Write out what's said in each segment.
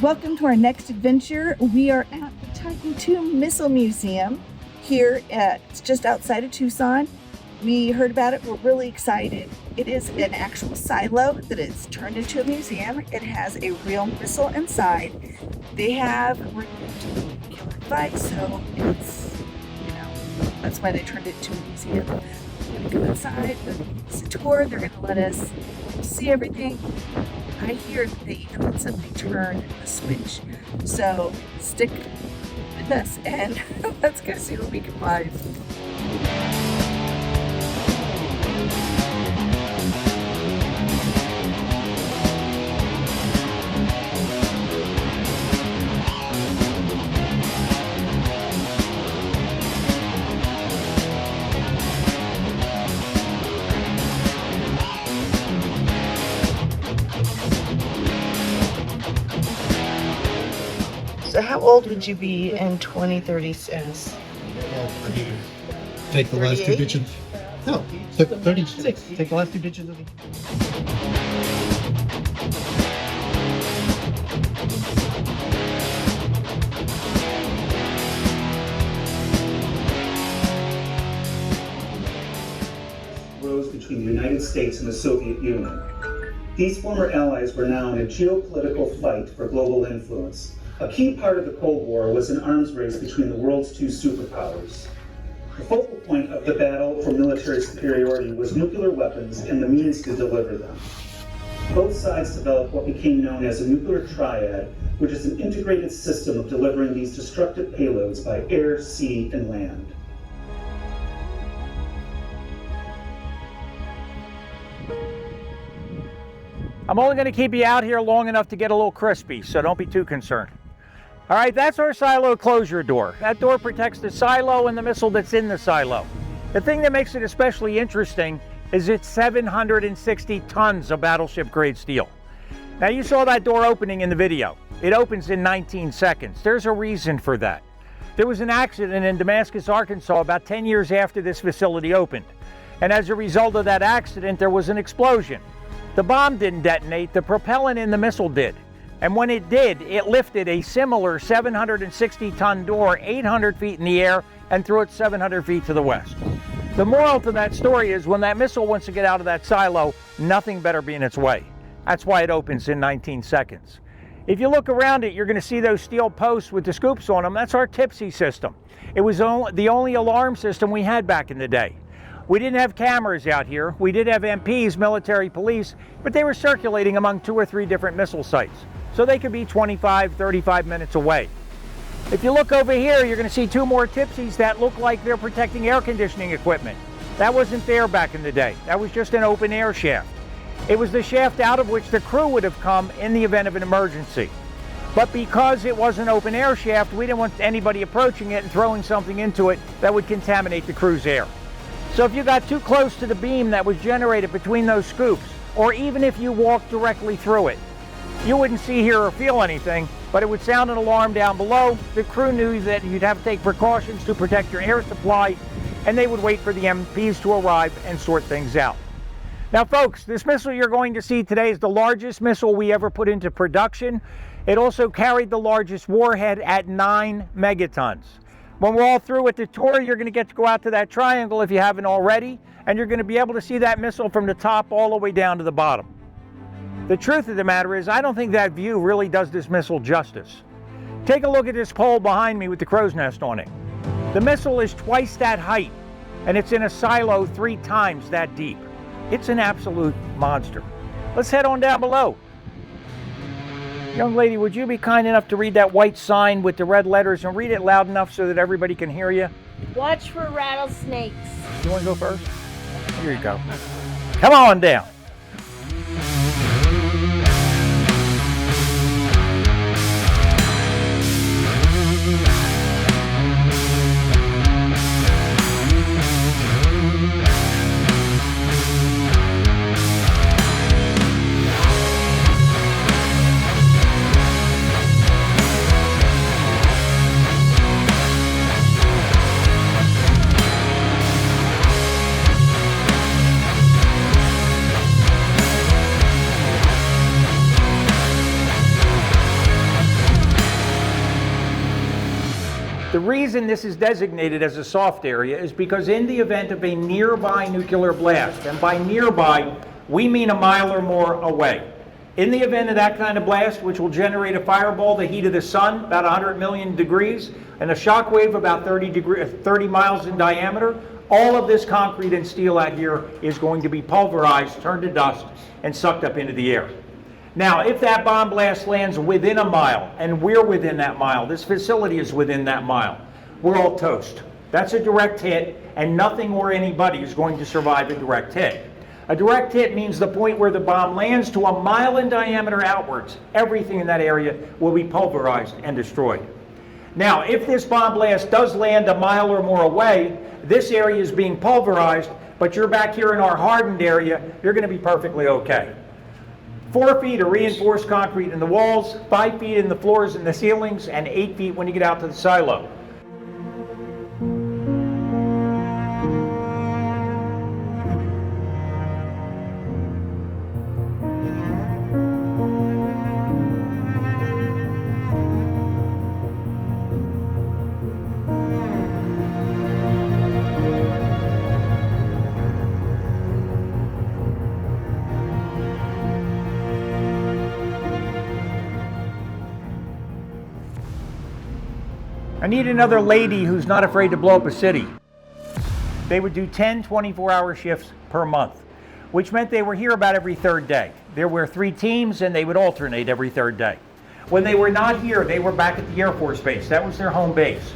Welcome to our next adventure. We are at the Titan II Missile Museum here it's just outside of Tucson. We heard about it. We're really excited. It is an actual silo that is turned into a museum. It has a real missile inside. They have removed the nuclear device, so it's, that's why they turned it into a museum. We're going to go inside, it's a tour. They're going to let us see everything. I hear that they constantly turn a switch. So stick with us and let's go see what we can find. So how old would you be in 2036? Take the last two digits. No, 36. Take the last two digits of the... Rose between the United States and the Soviet Union. These former allies were now in a geopolitical fight for global influence. A key part of the Cold War was an arms race between the world's two superpowers. The focal point of the battle for military superiority was nuclear weapons and the means to deliver them. Both sides developed what became known as a nuclear triad, which is an integrated system of delivering these destructive payloads by air, sea, and land. I'm only going to keep you out here long enough to get a little crispy, so don't be too concerned. All right, that's our silo closure door. That door protects the silo and the missile that's in the silo. The thing that makes it especially interesting is it's 760 tons of battleship grade steel. Now you saw that door opening in the video. It opens in 19 seconds. There's a reason for that. There was an accident in Damascus, Arkansas about 10 years after this facility opened. And as a result of that accident, there was an explosion. The bomb didn't detonate, the propellant in the missile did. And when it did, it lifted a similar 760-ton door 800 feet in the air and threw it 700 feet to the west. The moral to that story is when that missile wants to get out of that silo, nothing better be in its way. That's why it opens in 19 seconds. If you look around it, you're going to see those steel posts with the scoops on them. That's our TPSY system. It was the only alarm system we had back in the day. We didn't have cameras out here. We did have MPs, military police, but they were circulating among 2 or 3 different missile sites. So they could be 25, 35 minutes away. If you look over here, you're going to see 2 more TPSYs that look like they're protecting air conditioning equipment. That wasn't there back in the day. That was just an open air shaft. It was the shaft out of which the crew would have come in the event of an emergency. But because it was an open air shaft, we didn't want anybody approaching it and throwing something into it that would contaminate the crew's air. So if you got too close to the beam that was generated between those scoops, or even if you walked directly through it, you wouldn't see, hear, or feel anything, but it would sound an alarm down below. The crew knew that you'd have to take precautions to protect your air supply, and they would wait for the MPs to arrive and sort things out. Now folks, this missile you're going to see today is the largest missile we ever put into production. It also carried the largest warhead at 9 megatons. When we're all through with the tour, you're going to get to go out to that triangle if you haven't already, and you're going to be able to see that missile from the top all the way down to the bottom. The truth of the matter is, I don't think that view really does this missile justice. Take a look at this pole behind me with the crow's nest on it. The missile is twice that height, and it's in a silo 3 times that deep. It's an absolute monster. Let's head on down below. Young lady, would you be kind enough to read that white sign with the red letters and read it loud enough so that everybody can hear you? Watch for rattlesnakes. You want to go first? Here you go. Come on down. The reason this is designated as a soft area is because in the event of a nearby nuclear blast, and by nearby, we mean a mile or more away. In the event of that kind of blast, which will generate a fireball the heat of the sun, about 100 million degrees, and a shock wave about 30 miles in diameter, all of this concrete and steel out here is going to be pulverized, turned to dust, and sucked up into the air. Now, if that bomb blast lands within a mile, and we're within that mile, this facility is within that mile, we're all toast. That's a direct hit, and nothing or anybody is going to survive a direct hit. A direct hit means the point where the bomb lands to a mile in diameter outwards. Everything in that area will be pulverized and destroyed. Now, if this bomb blast does land a mile or more away, this area is being pulverized, but you're back here in our hardened area, you're going to be perfectly okay. 4 feet of reinforced concrete in the walls, 5 feet in the floors and the ceilings, and 8 feet when you get out to the silo. I need another lady who's not afraid to blow up a city. They would do 10 24-hour shifts per month, which meant they were here about every third day. There were 3 teams and they would alternate every third day. When they were not here, they were back at the Air Force Base. That was their home base.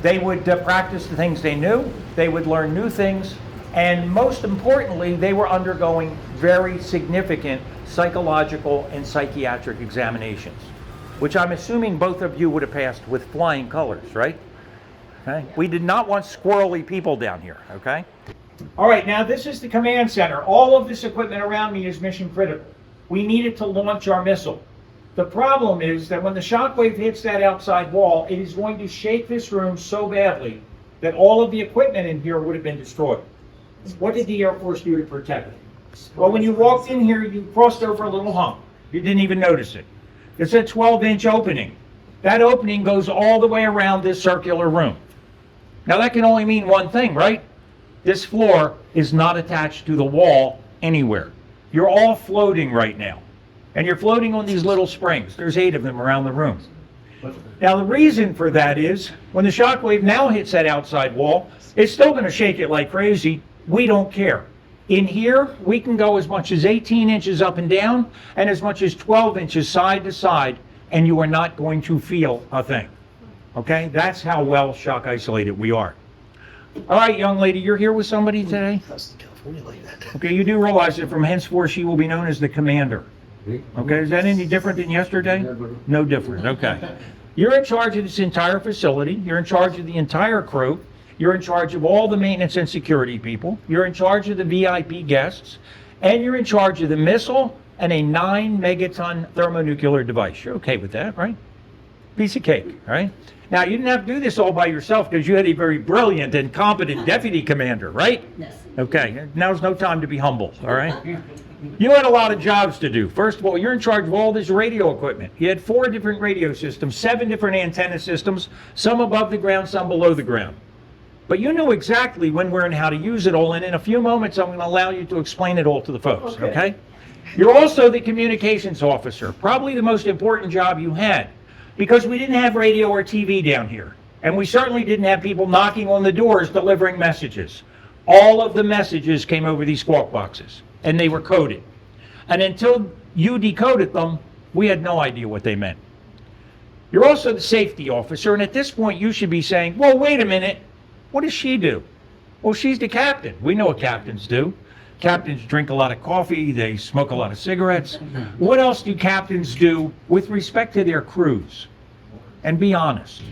They would practice the things they knew, they would learn new things, and most importantly, they were undergoing very significant psychological and psychiatric examinations, which I'm assuming both of you would have passed with flying colors, right? Okay. We did not want squirrely people down here, okay? All right, now this is the command center. All of this equipment around me is mission critical. We need it to launch our missile. The problem is that when the shockwave hits that outside wall, it is going to shake this room so badly that all of the equipment in here would have been destroyed. What did the Air Force do to protect it? Well, when you walked in here, you crossed over a little hump. You didn't even notice it. It's a 12-inch opening. That opening goes all the way around this circular room. Now that can only mean one thing, right? This floor is not attached to the wall anywhere. You're all floating right now. And you're floating on these little springs. There's 8 of them around the room. Now the reason for that is, when the shockwave now hits that outside wall, it's still going to shake it like crazy. We don't care. In here, we can go as much as 18 inches up and down and as much as 12 inches side to side, and you are not going to feel a thing. Okay? That's how well shock isolated we are. All right, young lady, you're here with somebody today? California like that. Okay, you do realize that from henceforth she will be known as the commander. Okay, is that any different than yesterday? No different, okay. You're in charge of this entire facility. You're in charge of the entire crew. You're in charge of all the maintenance and security people. You're in charge of the VIP guests. And you're in charge of the missile and a 9-megaton thermonuclear device. You're okay with that, right? Piece of cake, right? Now, you didn't have to do this all by yourself because you had a very brilliant and competent deputy commander, right? Yes. Okay, now's no time to be humble, all right? You had a lot of jobs to do. First of all, you're in charge of all this radio equipment. You had 4 different radio systems, 7 different antenna systems, some above the ground, some below the ground. But you knew exactly when, where, and how to use it all, and in a few moments I'm going to allow you to explain it all to the folks, okay? You're also the communications officer, probably the most important job you had, because we didn't have radio or TV down here, and we certainly didn't have people knocking on the doors delivering messages. All of the messages came over these squawk boxes, and they were coded. And until you decoded them, we had no idea what they meant. You're also the safety officer, and at this point you should be saying, well, wait a minute, what does she do? Well, she's the captain. We know what captains do. Captains drink a lot of coffee, they smoke a lot of cigarettes. What else do captains do with respect to their crews? And be honest.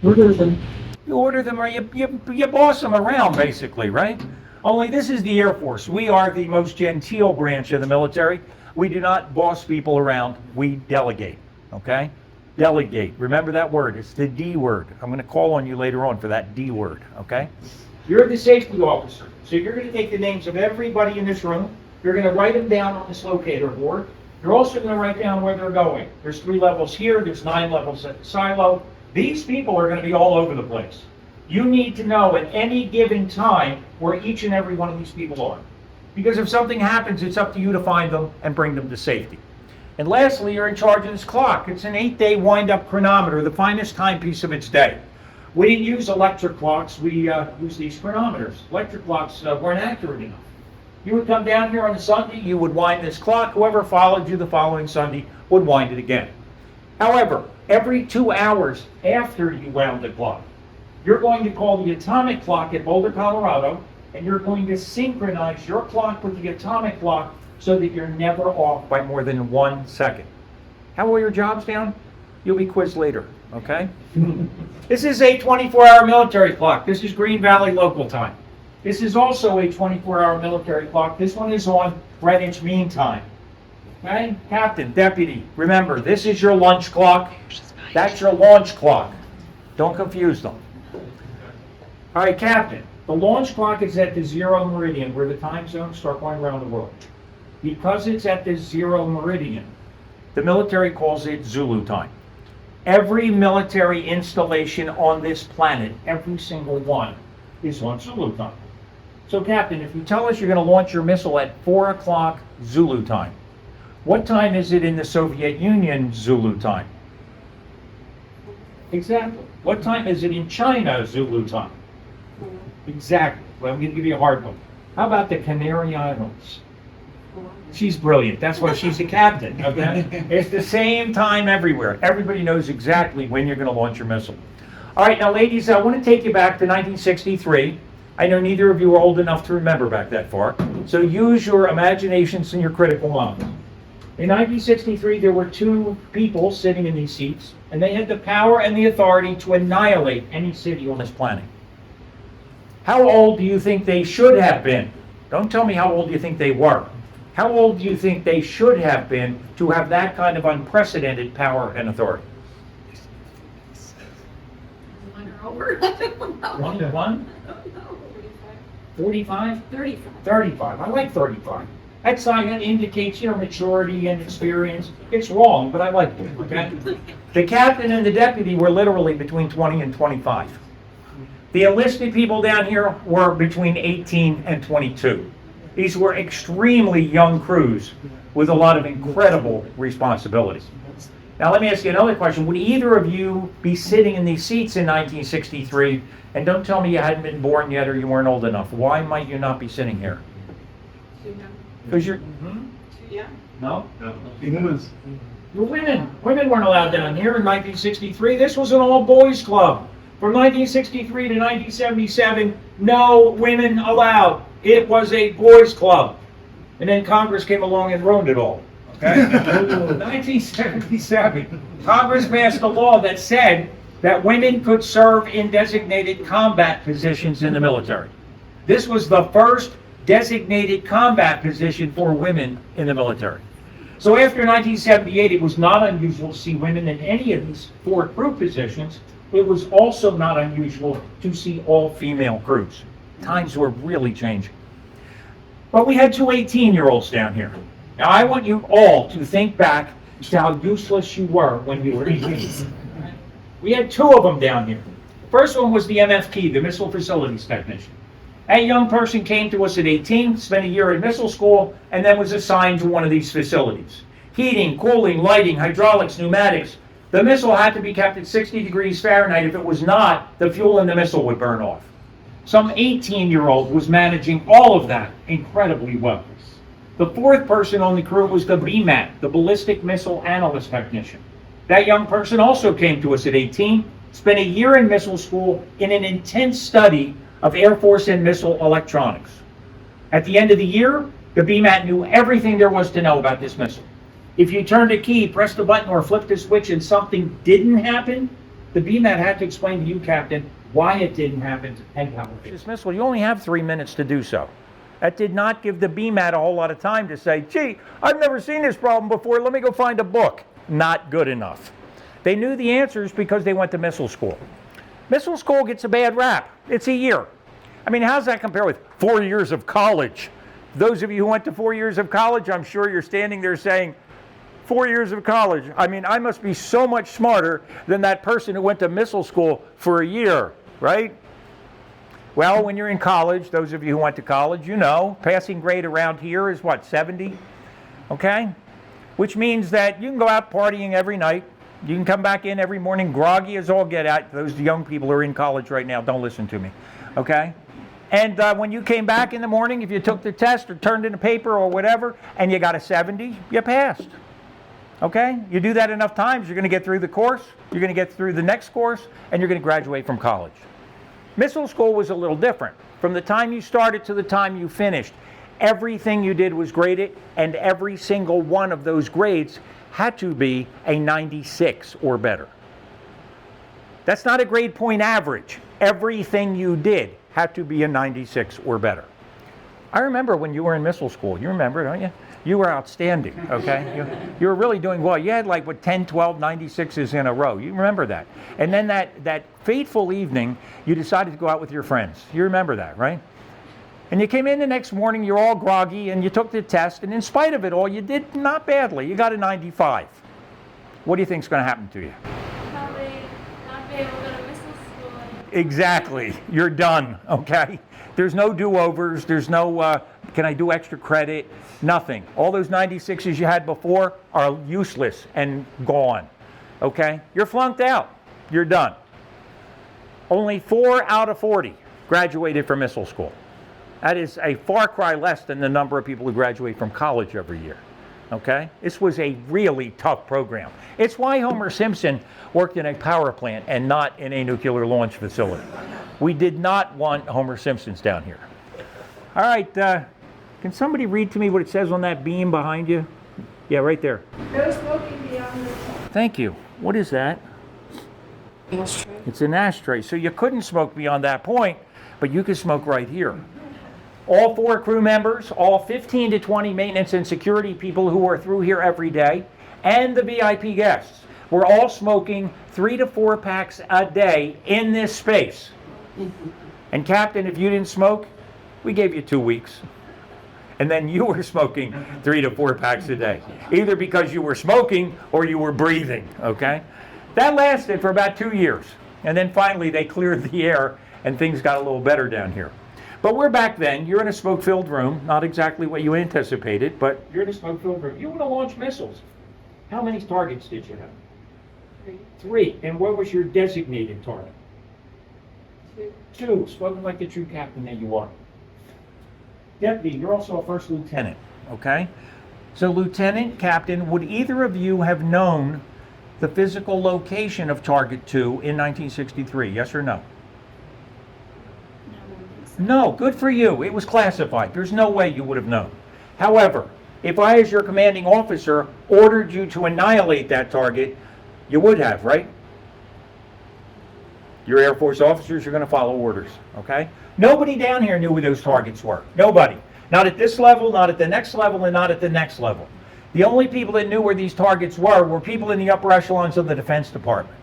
Order them. You order them, or you boss them around, basically, right? Only this is the Air Force. We are the most genteel branch of the military. We do not boss people around, we delegate, okay? Delegate. Remember that word. It's the D word. I'm going to call on you later on for that D word, okay? You're the safety officer. So you're going to take the names of everybody in this room. You're going to write them down on this locator board. You're also going to write down where they're going. There's 3 levels here. There's 9 levels at the silo. These people are going to be all over the place. You need to know at any given time where each and every one of these people are. Because if something happens, it's up to you to find them and bring them to safety. And lastly, you're in charge of this clock. It's an 8-day wind-up chronometer, the finest timepiece of its day. We didn't use electric clocks, we used these chronometers. Electric clocks weren't accurate enough. You would come down here on a Sunday, you would wind this clock, whoever followed you the following Sunday would wind it again. However, every 2 hours after you wound the clock, you're going to call the atomic clock at Boulder, Colorado, and you're going to synchronize your clock with the atomic clock so that you're never off by more than 1 second. How are your jobs down? You'll be quizzed later, okay? This is a 24-hour military clock. This is Green Valley local time. This is also a 24-hour military clock. This one is on Greenwich Mean Time. Okay? Captain, deputy, remember, this is your lunch clock. That's your launch clock. Don't confuse them. All right, Captain, the launch clock is at the 0 meridian where the time zones start going around the world. Because it's at the 0 meridian, the military calls it Zulu time. Every military installation on this planet, every single one, is on Zulu time. So, Captain, if you tell us you're going to launch your missile at 4 o'clock Zulu time, what time is it in the Soviet Union Zulu time? Exactly. What time is it in China Zulu time? Exactly. Well, I'm going to give you a hard one. How about the Canary Islands? She's brilliant. That's why she's a captain. Okay? It's the same time everywhere. Everybody knows exactly when you're going to launch your missile. All right, now, ladies, I want to take you back to 1963. I know neither of you are old enough to remember back that far, so use your imaginations and your critical minds. In 1963, there were 2 people sitting in these seats, and they had the power and the authority to annihilate any city on this planet. How old do you think they should have been? Don't tell me how old you think they were. How old do you think they should have been to have that kind of unprecedented power and authority? 21? 45? 35. I like 35. That sign indicates, maturity and experience. It's wrong, but I like it, okay? The captain and the deputy were literally between 20 and 25. The enlisted people down here were between 18 and 22. These were extremely young crews with a lot of incredible responsibilities. Now let me ask you another question. Would either of you be sitting in these seats in 1963? And don't tell me you hadn't been born yet or you weren't old enough. Why might you not be sitting here? Because you're... No? Women. You're women. Women weren't allowed down here in 1963. This was an all-boys club. From 1963 to 1977, no women allowed. It was a boys' club. And then Congress came along and ruined it all. Okay? 1977, Congress passed a law that said that women could serve in designated combat positions in the military. This was the first designated combat position for women in the military. So after 1978, it was not unusual to see women in any of these 4 crew positions. It was also not unusual to see all female crews. Times were really changing. But we had 2 18-year-olds down here. Now I want you all to think back to how useless you were when you were 18. We had 2 of them down here. The first one was the MFT, the Missile Facilities Technician. That young person came to us at 18, spent a year in missile school, and then was assigned to one of these facilities. Heating, cooling, lighting, hydraulics, pneumatics. The missile had to be kept at 60 degrees Fahrenheit. If it was not, the fuel in the missile would burn off. Some 18-year-old was managing all of that incredibly well. The 4th person on the crew was the BMAT, the Ballistic Missile Analyst Technician. That young person also came to us at 18, spent a year in missile school in an intense study of Air Force and missile electronics. At the end of the year, the BMAT knew everything there was to know about this missile. If you turned a key, pressed a button, or flipped a switch and something didn't happen, the BMAT had to explain to you, Captain, why it didn't happen and how it did. This missile, you only have 3 minutes to do so. That did not give the BMAT a whole lot of time to say, gee, I've never seen this problem before, let me go find a book. Not good enough. They knew the answers because they went to missile school. Missile school gets a bad rap. It's a year. I mean, how's that compare with 4 years of college? Those of you who went to 4 years of college, I'm sure you're standing there saying, 4 years of college. I mean, I must be so much smarter than that person who went to missile school for a year, right? Well, when you're in college, those of you who went to college, you know, passing grade around here is what, 70? Okay? Which means that you can go out partying every night. You can come back in every morning groggy as all get out. Those young people who are in college right now, don't listen to me, okay? And when you came back in the morning, if you took the test or turned in a paper or whatever, and you got a 70, you passed, okay? You do that enough times, you're going to get through the course, you're going to get through the next course, and you're going to graduate from college. Missile school was a little different. From the time you started to the time you finished, everything you did was graded, and every single one of those grades had to be a 96 or better. That's not a grade point average. Everything you did had to be a 96 or better. I remember when you were in missile school. You remember, don't you? You were outstanding, okay? You were really doing well. You had like, what, 10, 12, 96s in a row. You remember that. And then that fateful evening, you decided to go out with your friends. You remember that, right? And you came in the next morning, you're all groggy, and you took the test, and in spite of it all, you did not badly. You got a 95. What do you think is going to happen to you? Probably not be able to go to missile school. Exactly. You're done, okay? There's no do-overs. There's no, can I do extra credit? Nothing. All those 96s you had before are useless and gone, okay? You're flunked out. You're done. Only 4 out of 40 graduated from missile school. That is a far cry less than the number of people who graduate from college every year, okay? This was a really tough program. It's why Homer Simpson worked in a power plant and not in a nuclear launch facility. We did not want Homer Simpsons down here. All right, can somebody read to me what it says on that beam behind you? Yeah, right there. No smoking beyond the Thank you. What is that? ashtray. It's an ashtray. So you couldn't smoke beyond that point, but you could smoke right here. All 4 crew members, all 15 to 20 maintenance and security people who are through here every day, and the VIP guests were all smoking 3 to 4 packs a day in this space. And Captain, if you didn't smoke, we gave you 2 weeks. And then you were smoking 3 to 4 packs a day, either because you were smoking or you were breathing, okay? That lasted for about 2 years. And then finally they cleared the air and things got a little better down here. But we're back then. You're in a smoke-filled room. Not exactly what you anticipated, but you're in a smoke-filled room. You want to launch missiles. How many targets did you have? 3. 3. And what was your designated target? 2. 2. Spoken like the true captain that you are. Deputy, you're also a first lieutenant, okay? So lieutenant, captain, would either of you have known the physical location of target 2 in 1963? Yes or no? No, good for you. It was classified. There's no way you would have known. However, if I, as your commanding officer, ordered you to annihilate that target, you would have, right? You're Air Force officers, you're going to follow orders, okay? Nobody down here knew where those targets were. Nobody. Not at this level, not at the next level, and not at the next level. The only people that knew where these targets were people in the upper echelons of the Defense Department.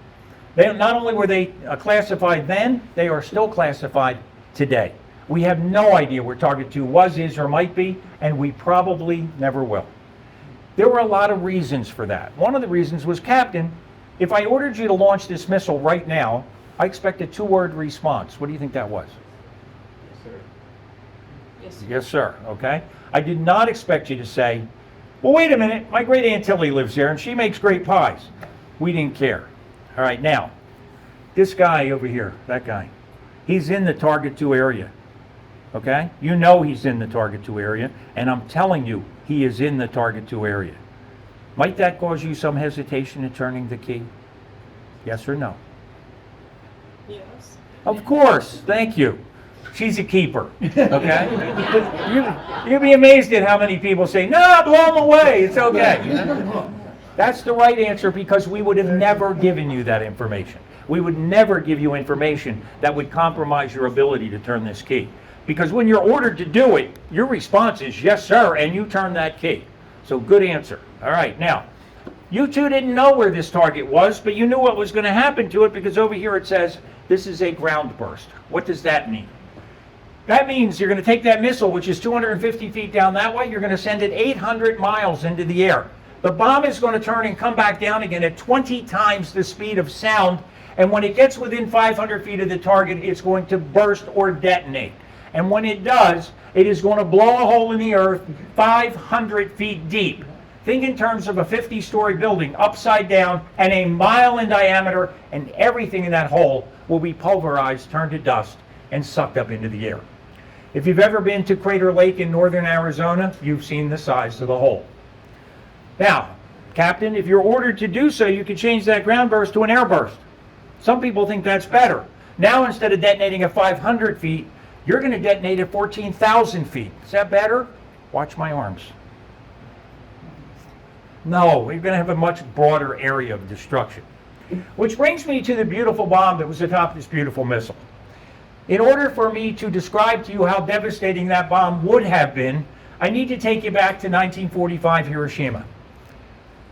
Not only were they classified then, they are still classified today. We have no idea where Target 2 was, is, or might be, and we probably never will. There were a lot of reasons for that. One of the reasons was, Captain, if I ordered you to launch this missile right now, I expect a 2-word response. What do you think that was? Yes, sir. Yes, sir. Okay. I did not expect you to say, well, wait a minute, my great Aunt Tilly lives here and she makes great pies. We didn't care. All right, now, this guy over here, that guy, he's in the Target 2 area. Okay? You know he's in the Target 2 area, and I'm telling you, he is in the Target 2 area. Might that cause you some hesitation in turning the key? Yes or no? Yes. Of course. Thank you. She's a keeper. Okay? You'd be amazed at how many people say, no, blow him away. It's okay. That's the right answer, because we would have never given you that information. We would never give you information that would compromise your ability to turn this key. Because when you're ordered to do it, your response is yes, sir, and you turn that key. So good answer. All right, now, you two didn't know where this target was, but you knew what was going to happen to it, because over here it says this is a ground burst. What does that mean? That means you're going to take that missile, which is 250 feet down that way, you're going to send it 800 miles into the air. The bomb is going to turn and come back down again at 20 times the speed of sound, and when it gets within 500 feet of the target, it's going to burst or detonate. And when it does, it is going to blow a hole in the earth 500 feet deep. Think in terms of a 50-story building upside down and a mile in diameter, and everything in that hole will be pulverized, turned to dust, and sucked up into the air. If you've ever been to Crater Lake in northern Arizona, you've seen the size of the hole. Now, Captain, if you're ordered to do so, you can change that ground burst to an air burst. Some people think that's better. Now, instead of detonating at 500 feet, you're going to detonate at 14,000 feet. Is that better? Watch my arms. No, we're going to have a much broader area of destruction. Which brings me to the beautiful bomb that was atop this beautiful missile. In order for me to describe to you how devastating that bomb would have been, I need to take you back to 1945 Hiroshima.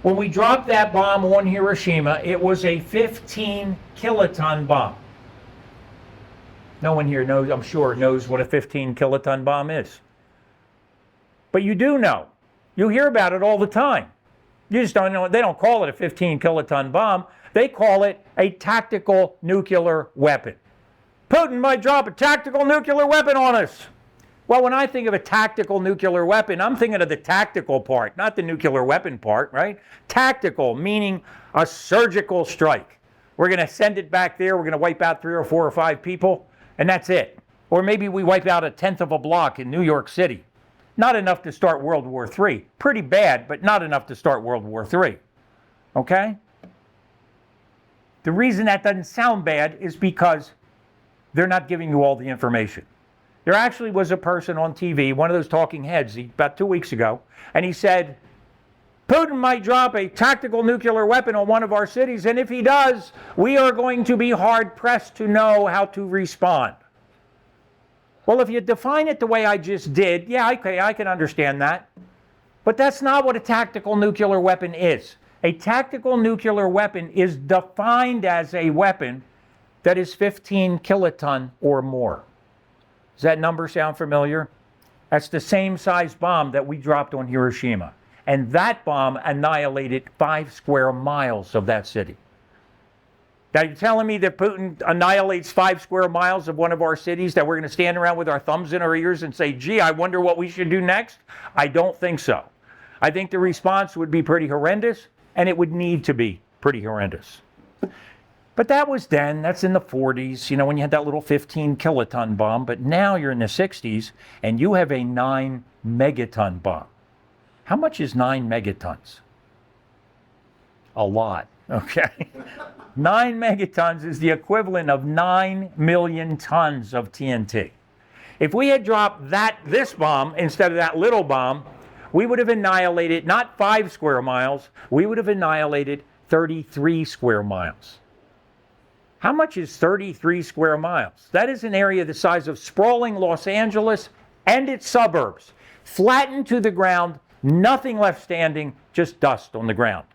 When we dropped that bomb on Hiroshima, it was a 15 kiloton bomb. No one here knows, I'm sure, knows what a 15 kiloton bomb is. But you do know. You hear about it all the time. You just don't know. They don't call it a 15 kiloton bomb. They call it a tactical nuclear weapon. Putin might drop a tactical nuclear weapon on us. Well, when I think of a tactical nuclear weapon, I'm thinking of the tactical part, not the nuclear weapon part, right? Tactical, meaning a surgical strike. We're going to send it back there. We're going to wipe out 3 or 4 or 5 people, and that's it. Or maybe we wipe out a tenth of a block in New York City. Not enough to start World War III. Pretty bad, but not enough to start World War III. Okay? The reason that doesn't sound bad is because they're not giving you all the information. There actually was a person on TV, one of those talking heads, about 2 weeks ago, and he said, Putin might drop a tactical nuclear weapon on one of our cities, and if he does, we are going to be hard-pressed to know how to respond. Well, if you define it the way I just did, yeah, okay, I can understand that. But that's not what a tactical nuclear weapon is. A tactical nuclear weapon is defined as a weapon that is 15 kiloton or more. Does that number sound familiar? That's the same size bomb that we dropped on Hiroshima. And that bomb annihilated 5 square miles of that city. Now, you're telling me that Putin annihilates 5 square miles of one of our cities, that we're going to stand around with our thumbs in our ears and say, gee, I wonder what we should do next? I don't think so. I think the response would be pretty horrendous, and it would need to be pretty horrendous. But that was then. That's in the 40s, you know, when you had that little 15 kiloton bomb. But now you're in the 60s, and you have a 9 megaton bomb. How much is 9 megatons? A lot, okay? 9 megatons is the equivalent of 9 million tons of TNT. If we had dropped this bomb instead of that little bomb, we would have annihilated not 5 square miles, we would have annihilated 33 square miles. How much is 33 square miles? That is an area the size of sprawling Los Angeles and its suburbs, flattened to the ground, nothing left standing, just dust on the ground.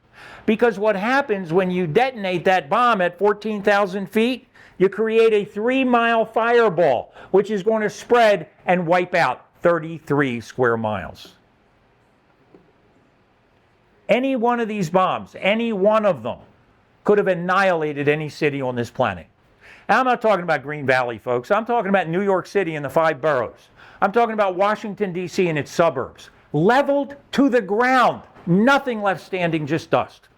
Because what happens when you detonate that bomb at 14,000 feet, you create a 3-mile fireball, which is going to spread and wipe out 33 square miles. Any one of these bombs, any one of them, could have annihilated any city on this planet. Now, I'm not talking about Green Valley, folks. I'm talking about New York City and the 5 boroughs. I'm talking about Washington, D.C. and its suburbs. Leveled to the ground. Nothing left standing, just dust.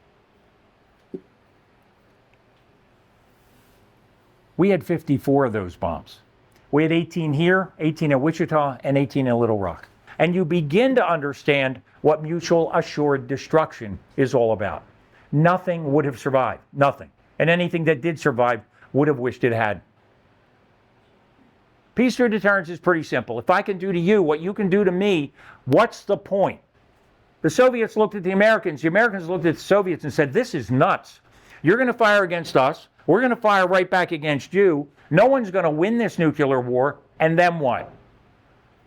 We had 54 of those bombs. We had 18 here, 18 in Wichita, and 18 in Little Rock. And you begin to understand what mutual assured destruction is all about. Nothing would have survived. Nothing. And anything that did survive would have wished it had. Peace through deterrence is pretty simple. If I can do to you what you can do to me, what's the point? The Soviets looked at the Americans looked at the Soviets and said, this is nuts. You're going to fire against us. We're going to fire right back against you. No one's going to win this nuclear war. And then what?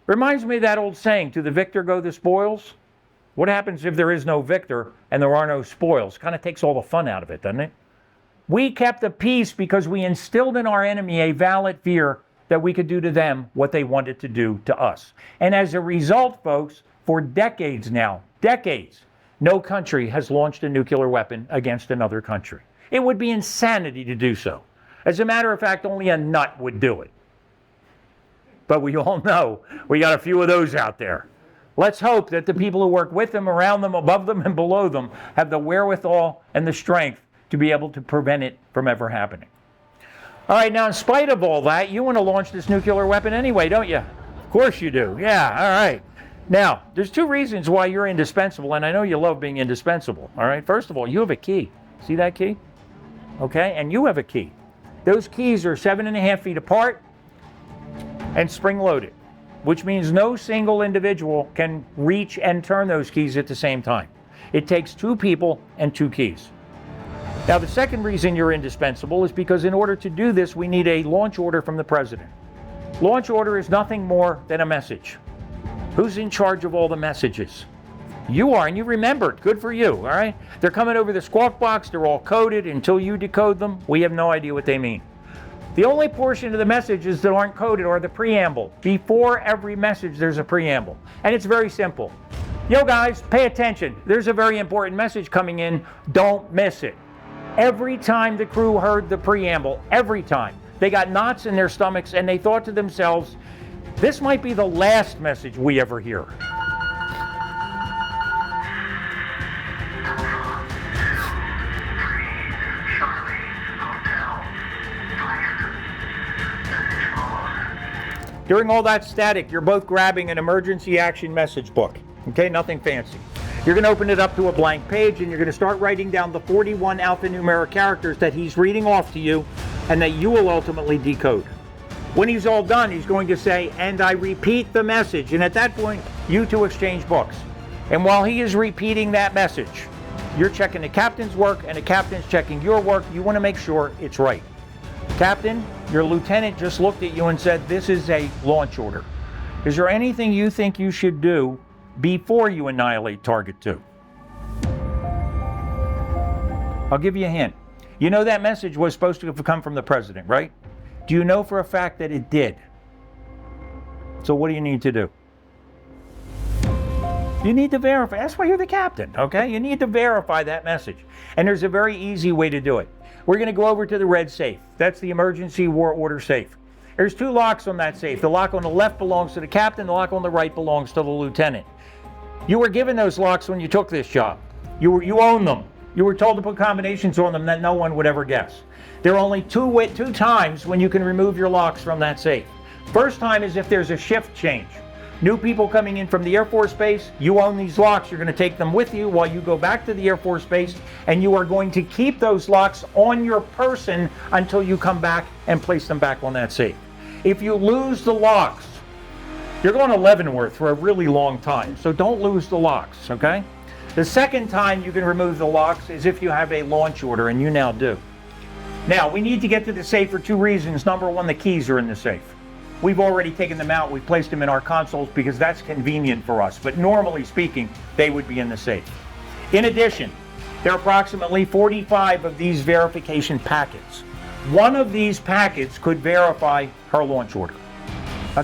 Reminds me of that old saying, to the victor go the spoils. What happens if there is no victor and there are no spoils? Kind of takes all the fun out of it, doesn't it? We kept the peace because we instilled in our enemy a valid fear that we could do to them what they wanted to do to us. And as a result, folks, for decades now, decades, No country has launched a nuclear weapon against another country. It would be insanity to do so. As a matter of fact, only a nut would do it. But we all know we got a few of those out there. Let's hope that the people who work with them, around them, above them, and below them have the wherewithal and the strength to be able to prevent it from ever happening. All right, now in spite of all that, you want to launch this nuclear weapon anyway, don't you? Of course you do. Yeah, all right. Now, there's two reasons why you're indispensable, and I know you love being indispensable. All right, first of all, you have a key. See that key? Okay, and you have a key. Those keys are 7.5 feet apart and spring-loaded, which means no single individual can reach and turn those keys at the same time. It takes two people and two keys. Now, the second reason you're indispensable is because in order to do this, we need a launch order from the president. Launch order is nothing more than a message. Who's in charge of all the messages? You are, and you remembered. Good for you, all right? They're coming over the squawk box. They're all coded. Until you decode them, we have no idea what they mean. The only portion of the messages that aren't coded are the preamble. Before every message, there's a preamble. And it's very simple. Yo, guys, pay attention. There's a very important message coming in. Don't miss it. Every time the crew heard the preamble, every time, they got knots in their stomachs and they thought to themselves, this might be the last message we ever hear. During all that static, you're both grabbing an emergency action message book. Okay, nothing fancy. You're going to open it up to a blank page and you're going to start writing down the 41 alphanumeric characters that he's reading off to you and that you will ultimately decode. When he's all done, he's going to say, and I repeat the message. And at that point, you two exchange books. And while he is repeating that message, you're checking the captain's work and the captain's checking your work. You want to make sure it's right. Captain, your lieutenant just looked at you and said, this is a launch order. Is there anything you think you should do before you annihilate Target 2? I'll give you a hint. You know that message was supposed to have come from the president, right? Do you know for a fact that it did? So what do you need to do? You need to verify. That's why you're the captain, okay? You need to verify that message. And there's a very easy way to do it. We're going to go over to the red safe. That's the emergency war order safe. There's two locks on that safe. The lock on the left belongs to the captain. The lock on the right belongs to the lieutenant. You were given those locks when you took this job. You own them. You were told to put combinations on them that no one would ever guess. There are only two times when you can remove your locks from that safe. First time is if there's a shift change. New people coming in from the Air Force Base, you own these locks. You're going to take them with you while you go back to the Air Force Base, and you are going to keep those locks on your person until you come back and place them back on that safe. If you lose the locks, you're going to Leavenworth for a really long time, so don't lose the locks, okay? The second time you can remove the locks is if you have a launch order, and you now do. Now, we need to get to the safe for two reasons. Number one, the keys are in the safe. We've already taken them out. We've placed them in our consoles because that's convenient for us. But normally speaking, they would be in the safe. In addition, there are approximately 45 of these verification packets. One of these packets could verify her launch order.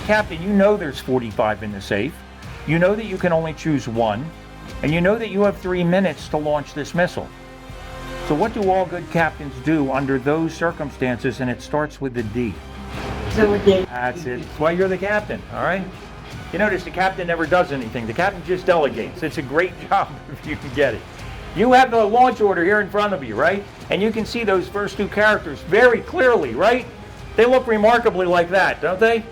Captain, you know there's 45 in the safe. You know that you can only choose one. And you know that you have 3 minutes to launch this missile. So what do all good captains do under those circumstances? And it starts with the D. That's it. That's why you're the captain, all right? You notice the captain never does anything. The captain just delegates. It's a great job if you can get it. You have the launch order here in front of you, right? And you can see those first two characters very clearly, right? They look remarkably like that, don't they?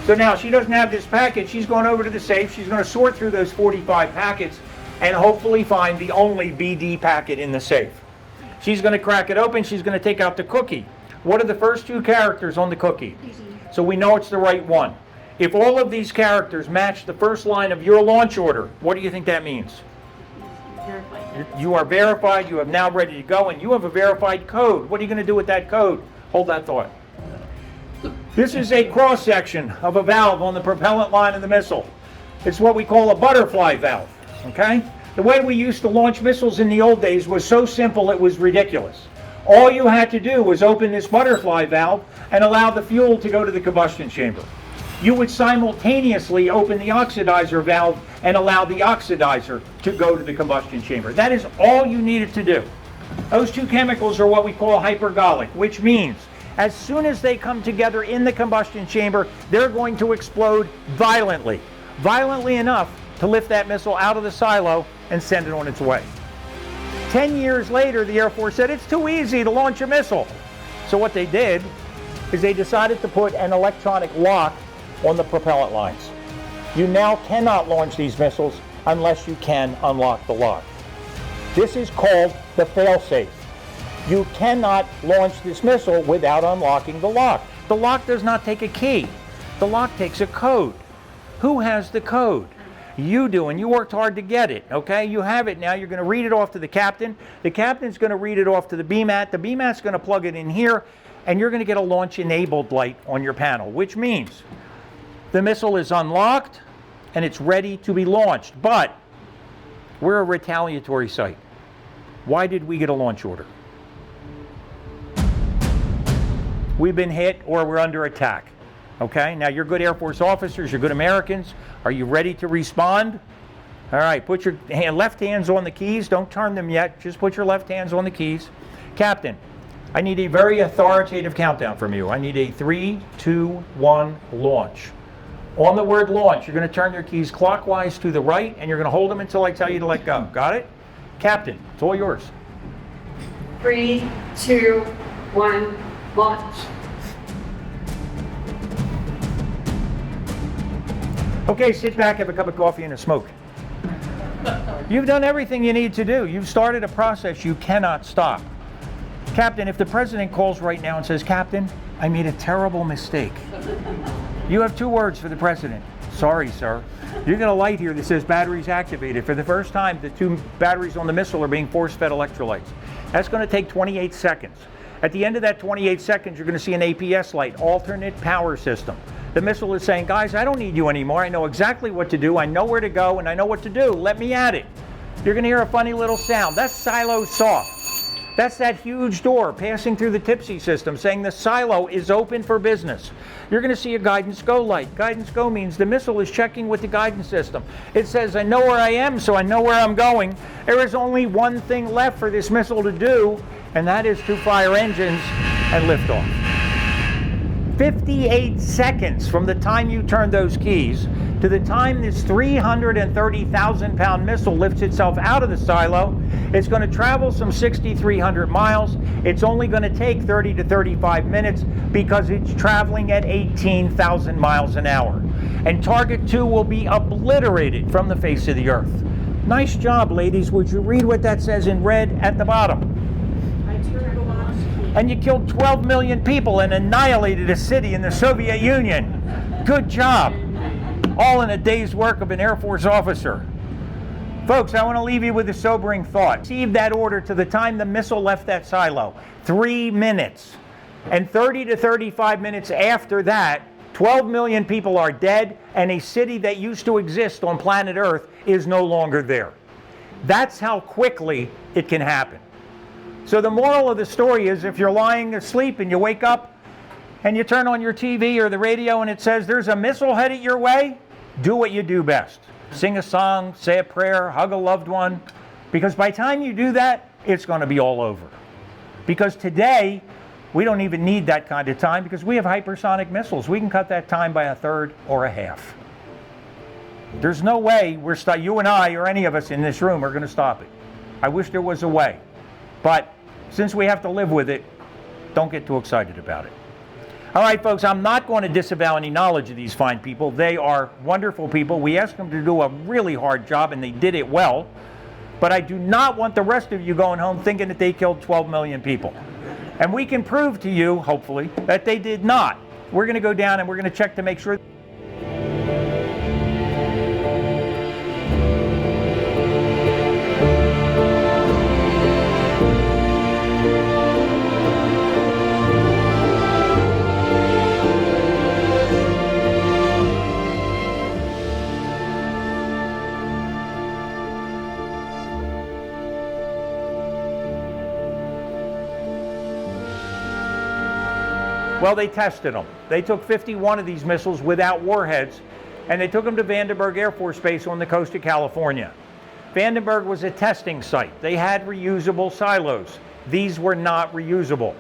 So now she doesn't have this packet. She's going over to the safe. She's going to sort through those 45 packets and hopefully find the only BD packet in the safe. She's going to crack it open. She's going to take out the cookie. What are the first two characters on the cookie? So we know it's the right one. If all of these characters match the first line of your launch order, what do you think that means? Verified. You are verified. You are now ready to go, and you have a verified code. What are you going to do with that code? Hold that thought. This is a cross-section of a valve on the propellant line of the missile. It's what we call a butterfly valve, okay? The way we used to launch missiles in the old days was so simple it was ridiculous. All you had to do was open this butterfly valve and allow the fuel to go to the combustion chamber. you would simultaneously open the oxidizer valve and allow the oxidizer to go to the combustion chamber. That is all you needed to do. Those two chemicals are what we call hypergolic, which means as soon as they come together in the combustion chamber, they're going to explode violently. Violently enough to lift that missile out of the silo and send it on its way. 10 years later, the Air Force said it's too easy to launch a missile. So what they did is they decided to put an electronic lock on the propellant lines. You now cannot launch these missiles unless you can unlock the lock. This is called the failsafe. You cannot launch this missile without unlocking the lock. The lock does not take a key. The lock takes a code. Who has the code? You do, and you worked hard to get it, okay? You have it now. You're going to read it off to the captain. The captain's going to read it off to the BMAT. The BMAT's going to plug it in here, and you're going to get a launch-enabled light on your panel, which means the missile is unlocked, and it's ready to be launched. But we're a retaliatory site. Why did we get a launch order? We've been hit or we're under attack. Okay, now you're good Air Force officers, you're good Americans. Are you ready to respond? All right, put your left hands on the keys. Don't turn them yet. Just put your left hands on the keys. Captain, I need a very authoritative countdown from you. I need a 3, 2, 1, launch. On the word launch, you're going to turn your keys clockwise to the right, and you're going to hold them until I tell you to let go. Got it? Captain, it's all yours. 3, 2, 1, launch. Okay, sit back, have a cup of coffee and a smoke. You've done everything you need to do. You've started a process you cannot stop. Captain, if the president calls right now and says, Captain, I made a terrible mistake. You have 2 words for the president. Sorry, sir. You get a light here that says batteries activated. For the first time, the 2 batteries on the missile are being force-fed electrolytes. That's going to take 28 seconds. At the end of that 28 seconds, you're going to see an APS light, alternate power system. The missile is saying, guys, I don't need you anymore. I know exactly what to do. I know where to go, and I know what to do. Let me at it. You're going to hear a funny little sound. That's silo soft. That's that huge door passing through the Tipsy system saying the silo is open for business. You're going to see a guidance go light. Guidance go means the missile is checking with the guidance system. It says, I know where I am, so I know where I'm going. There is only one thing left for this missile to do, and that is to fire engines and lift off. 58 seconds from the time you turn those keys to the time this 330,000-pound missile lifts itself out of the silo. It's going to travel some 6,300 miles. It's only going to take 30 to 35 minutes because it's traveling at 18,000 miles an hour. And Target 2 will be obliterated from the face of the earth. Nice job, ladies. Would you read what that says in red at the bottom? And you killed 12 million people and annihilated a city in the Soviet Union. Good job. All in a day's work of an Air Force officer. Folks, I want to leave you with a sobering thought. Received that order to the time the missile left that silo. 3 minutes. And 30 to 35 minutes after that, 12 million people are dead, and a city that used to exist on planet Earth is no longer there. That's how quickly it can happen. So the moral of the story is if you're lying asleep and you wake up and you turn on your TV or the radio and it says there's a missile headed your way, do what you do best. Sing a song, say a prayer, hug a loved one, because by the time you do that, it's going to be all over. Because today, we don't even need that kind of time because we have hypersonic missiles. We can cut that time by 1/3 or 1/2. There's no way you and I or any of us in this room are going to stop it. I wish there was a way. But since we have to live with it, don't get too excited about it. All right, folks, I'm not going to disavow any knowledge of these fine people. They are wonderful people. We asked them to do a really hard job, and they did it well. But I do not want the rest of you going home thinking that they killed 12 million people. And we can prove to you, hopefully, that they did not. We're going to go down and we're going to check to make sure. Well, they tested them. They took 51 of these missiles without warheads, and they took them to Vandenberg Air Force Base on the coast of California. Vandenberg was a testing site. They had reusable silos. These were not reusable.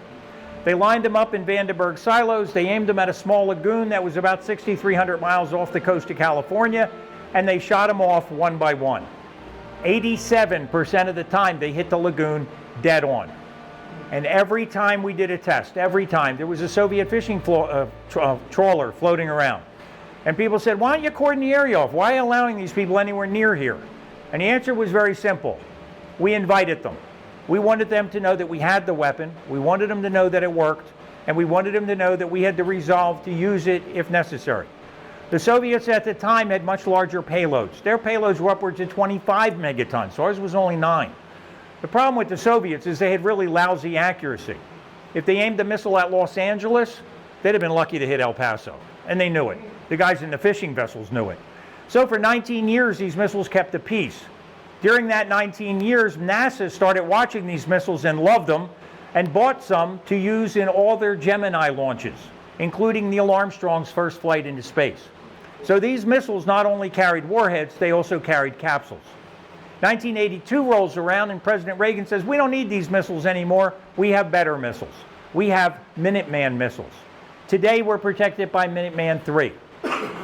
They lined them up in Vandenberg silos. They aimed them at a small lagoon that was about 6,300 miles off the coast of California, and they shot them off one by one. 87% of the time they hit the lagoon dead on. And every time we did a test, every time, there was a Soviet fishing trawler floating around. And people said, why don't you cordon the area off? Why are you allowing these people anywhere near here? And the answer was very simple. We invited them. We wanted them to know that we had the weapon. We wanted them to know that it worked. And we wanted them to know that we had the resolve to use it if necessary. The Soviets at the time had much larger payloads. Their payloads were upwards of 25 megatons. Ours was only 9. The problem with the Soviets is they had really lousy accuracy. If they aimed a missile at Los Angeles, they'd have been lucky to hit El Paso. And they knew it. The guys in the fishing vessels knew it. So for 19 years, these missiles kept the peace. During that 19 years, NASA started watching these missiles and loved them and bought some to use in all their Gemini launches, including Neil Armstrong's first flight into space. So these missiles not only carried warheads, they also carried capsules. 1982 rolls around and President Reagan says, we don't need these missiles anymore. We have better missiles. We have Minuteman missiles. Today we're protected by Minuteman III.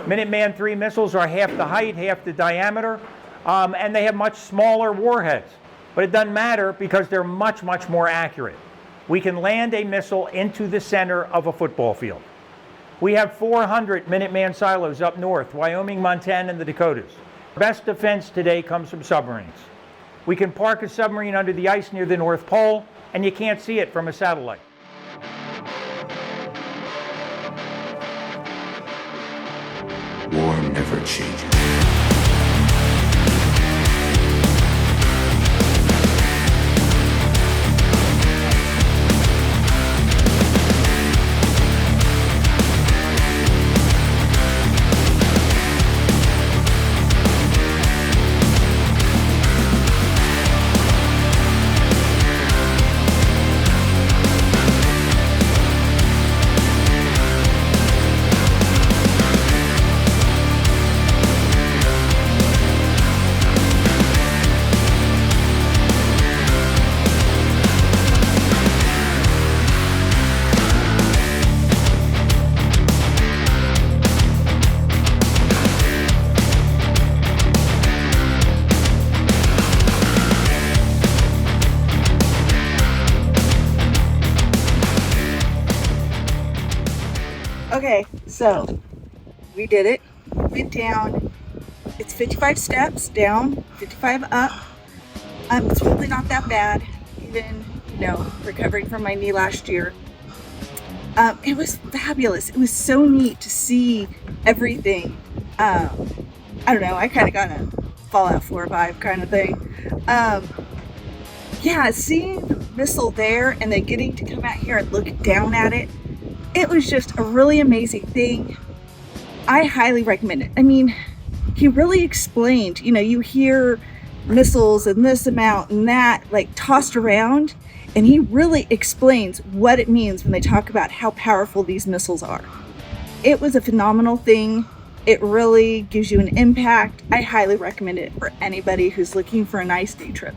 Minuteman III missiles are half the height, half the diameter, and they have much smaller warheads. But it doesn't matter because they're much, much more accurate. We can land a missile into the center of a football field. We have 400 Minuteman silos up north, Wyoming, Montana, and the Dakotas. Best defense today comes from submarines. We can park a submarine under the ice near the North Pole, and you can't see it from a satellite. War never changes. Okay, so we did it. Went down. It's 55 steps down, 55 up. It's really not that bad, even, recovering from my knee last year. It was fabulous. It was so neat to see everything. I don't know, I kind of got a Fallout 4 vibe kind of thing. Seeing the missile there and then getting to come out here and look down at it, it was just a really amazing thing. I highly recommend it. I mean, he really explained, you hear missiles and this amount and that tossed around, and he really explains what it means when they talk about how powerful these missiles are. It was a phenomenal thing. It really gives you an impact. I highly recommend it for anybody who's looking for a nice day trip.